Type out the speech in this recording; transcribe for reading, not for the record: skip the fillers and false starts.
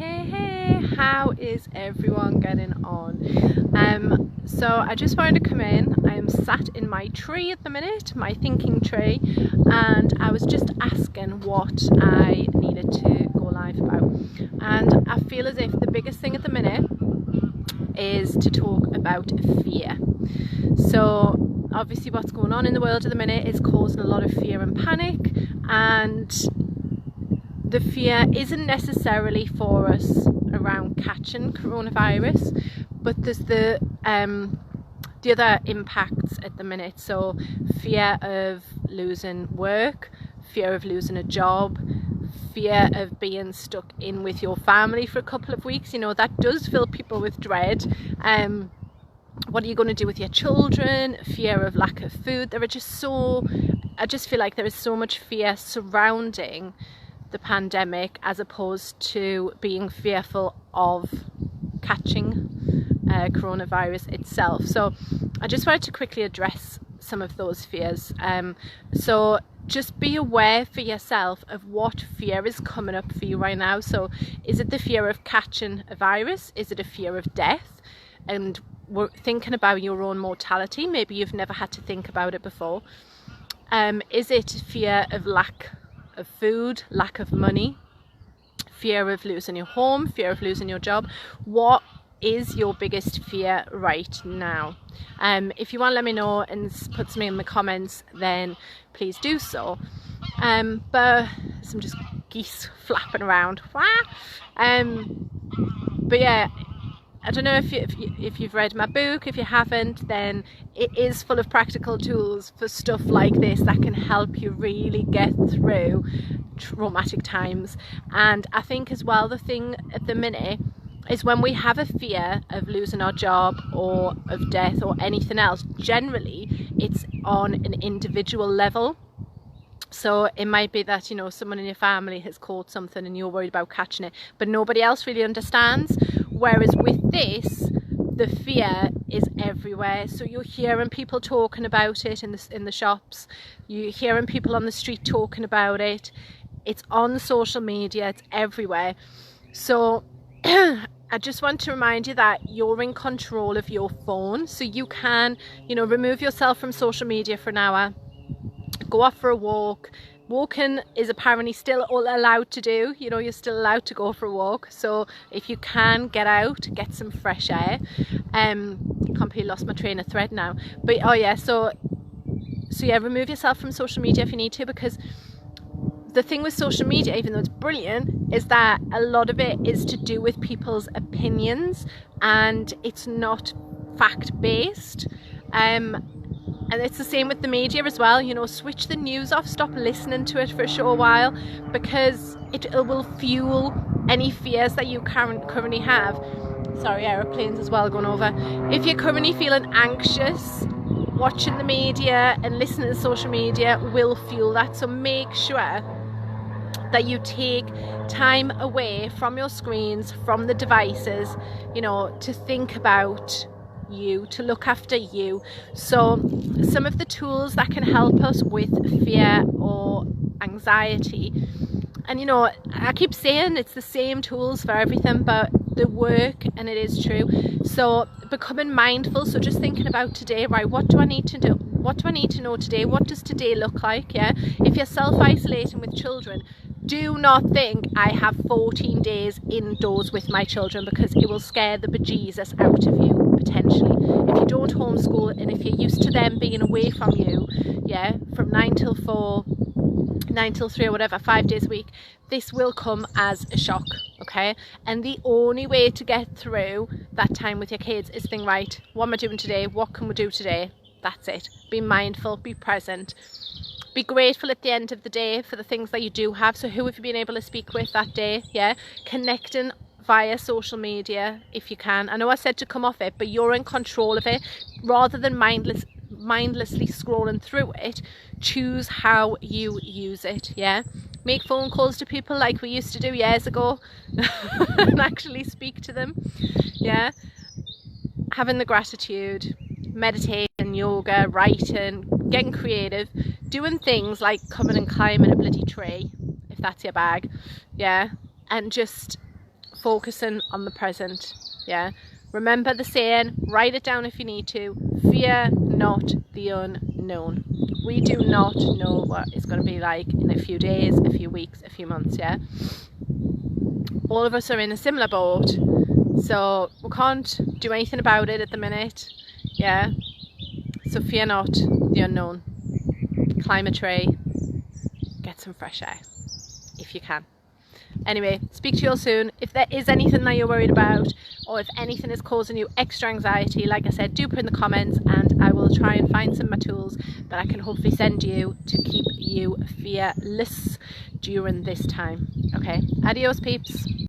Hey, how is everyone getting on? So I just wanted to come in. I am sat in my tree at the minute, my thinking tree, and I was just asking what I needed to go live about. And I feel as if the biggest thing at the minute is to talk about fear. So obviously what's going on in the world at the minute is causing a lot of fear and panic, and the fear isn't necessarily for us around catching coronavirus, but there's the other impacts at the minute. So fear of losing work, fear of losing a job, fear of being stuck in with your family for a couple of weeks. You know, that does fill people with dread. What are you going to do with your children? Fear of lack of food. I just feel like there is so much fear surrounding the pandemic as opposed to being fearful of catching coronavirus itself. So I just wanted to quickly address some of those fears. So just be aware for yourself of what fear is coming up for you right now. So is it the fear of catching a virus? Is it a fear of death? And we're thinking about your own mortality. Maybe you've never had to think about it before. Is it fear of lack of food, lack of money, fear of losing your home, fear of losing your job? What is your biggest fear right now? If you want to let me know and put something in the comments, then please do so. But some just geese flapping around. But yeah, I don't know if you've read my book. If you haven't, then it is full of practical tools for stuff like this that can help you really get through traumatic times. And I think as well, the thing at the minute is when we have a fear of losing our job or of death or anything else, generally it's on an individual level. So it might be that, you know, someone in your family has caught something and you're worried about catching it, but nobody else really understands. Whereas with this, the fear is everywhere. So you're hearing people talking about it in the shops. You're hearing people on the street talking about it. It's on social media. It's everywhere. So I just want to remind you that you're in control of your phone. So you can, you know, remove yourself from social media for an hour. Go off for a walk. Walking is apparently still allowed to do. You know, you're still allowed to go for a walk. So if you can, get out, get some fresh air. Completely lost my train of thread now. But oh yeah, so yeah, remove yourself from social media if you need to, because the thing with social media, even though it's brilliant, is that a lot of it is to do with people's opinions and it's not fact-based. And it's the same with the media as well. You know, switch the news off, stop listening to it for a short while, because it will fuel any fears that you currently have. Sorry, aeroplanes as well going over. If you're currently feeling anxious, watching the media and listening to social media will fuel that. So make sure that you take time away from your screens, from the devices, you know, to think about you, to look after you. So some of the tools that can help us with fear or anxiety, and you know, I keep saying it's the same tools for everything, but they work, and it is true. So becoming mindful, so just thinking about today, right, what do I need to do? What do I need to know today? What does today look like? Yeah, if you're self-isolating with children, do not think I have 14 days indoors with my children, because it will scare the bejesus out of you potentially. If you don't homeschool and if you're used to them being away from you, yeah, from 9 till 4, 9 till 3 or whatever, 5 days a week, this will come as a shock, okay? And the only way to get through that time with your kids is think, right, what am I doing today? What can we do today? That's it. Be mindful, be present. Be grateful at the end of the day for the things that you do have. So who have you been able to speak with that day? Yeah, connecting via social media if you can. I know I said to come off it, but you're in control of it. Rather than mindlessly scrolling through it, choose how you use it. Yeah, make phone calls to people like we used to do years ago and actually speak to them. Yeah, having the gratitude, meditation, yoga, writing, getting creative, doing things like coming and climbing a bloody tree if that's your bag. Yeah, and just focusing on the present. Yeah, remember the saying, write it down if you need to, fear not the unknown. We do not know what it's going to be like in a few days, a few weeks, a few months. Yeah, all of us are in a similar boat, so we can't do anything about it at the minute. Yeah, so fear not the unknown. Climb a tree, get some fresh air if you can. Anyway, speak to you all soon. If there is anything that you're worried about, or if anything is causing you extra anxiety, like I said, do put in the comments and I will try and find some of my tools that I can hopefully send you to keep you fearless during this time. Okay, adios peeps.